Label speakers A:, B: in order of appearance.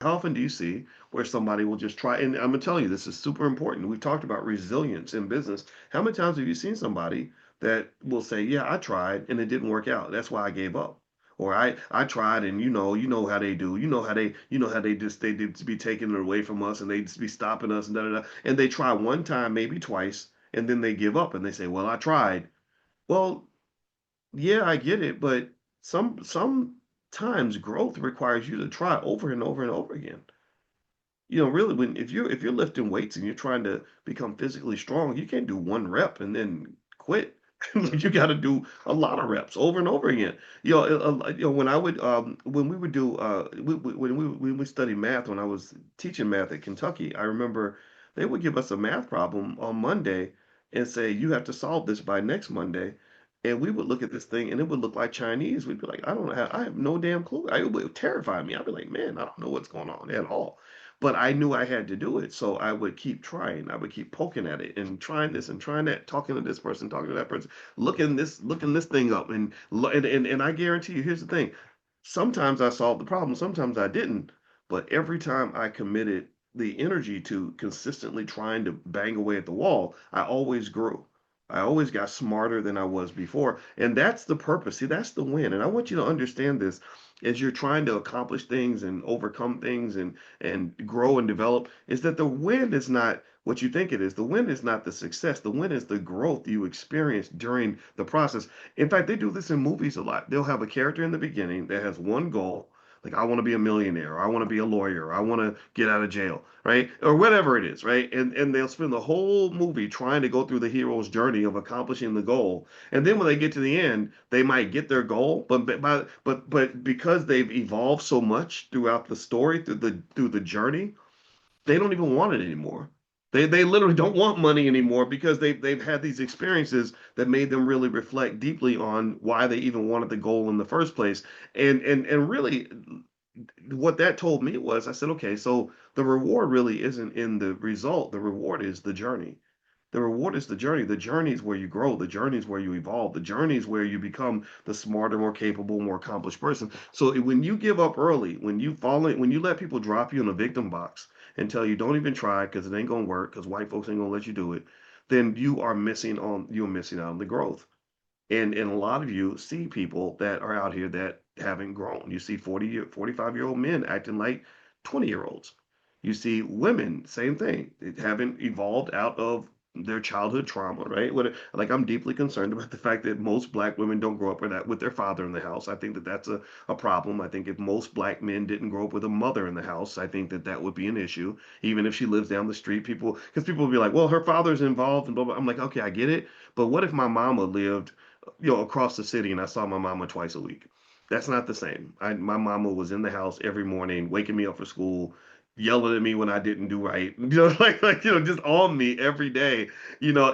A: How often do you see where somebody will just try? And I'm gonna tell you, this is super important. We've talked about resilience in business. How many times have you seen somebody that will say, "Yeah, I tried and it didn't work out. That's why I gave up." Or I tried and you know how they do. You know how they just be taking it away from us and they just be stopping us and da da da. And they try one time, maybe twice, and then they give up and they say, "Well, I tried." Well, yeah, I get it, but sometimes growth requires you to try over and over and over again. Really, when if you're lifting weights and you're trying to become physically strong, you can't do one rep and then quit. You got to do a lot of reps over and over again. When I would when we would do when we studied math when I was teaching math at Kentucky, I remember they would give us a math problem on Monday and say you have to solve this by next Monday. And we would look at this thing and it would look like Chinese. We'd be like, I don't know, I have no damn clue. It would terrify me. I'd be like, man, I don't know what's going on at all. But I knew I had to do it, so I would keep trying. I would keep poking at it and trying this and trying that, talking to this person, talking to that person, looking this thing up, and I guarantee you, here's the thing: sometimes I solved the problem, sometimes I didn't, but every time I committed the energy to consistently trying to bang away at the wall, I always grew. I always got smarter than I was before, and that's the purpose. See, that's the win. And I want you to understand this as you're trying to accomplish things and overcome things and grow and develop is that the win is not what you think it is. The win is not the success. The win is the growth you experience during the process. In fact, they do this in movies a lot. They'll have a character in the beginning that has one goal, like I want to be a millionaire, or I want to be a lawyer, or I want to get out of jail, right? Or whatever it is, right? And they'll spend the whole movie trying to go through the hero's journey of accomplishing the goal. And then when they get to the end, they might get their goal, but because they've evolved so much throughout the story, through the journey, they don't even want it anymore. They literally don't want money anymore because they've had these experiences that made them really reflect deeply on why they even wanted the goal in the first place. And really what that told me was I said, okay, so the reward really isn't in the result. The reward is the journey. The reward is the journey. The journey is where you grow. The journey is where you evolve. The journey is where you become the smarter, more capable, more accomplished person. So when you give up early, when you let people drop you in a victim box and tell you don't even try because it ain't gonna work because white folks ain't gonna let you do it, then you're missing out on the growth. And a lot of you see people that are out here that haven't grown. You see 45-year-old men acting like 20-year-olds. You see women, same thing. They haven't evolved out of their childhood trauma, right? Like I'm deeply concerned about the fact that most black women don't grow up with their father in the house. I think that that's a problem. I think if most black men didn't grow up with a mother in the house, I think that that would be an issue. Even if she lives down the street, because people will be like, well, her father's involved and blah, blah. I'm like, okay, I get it. But what if my mama lived across the city and I saw my mama twice a week? That's not the same. My mama was in the house every morning, waking me up for school, yelling at me when I didn't do right, just on me every day, you know,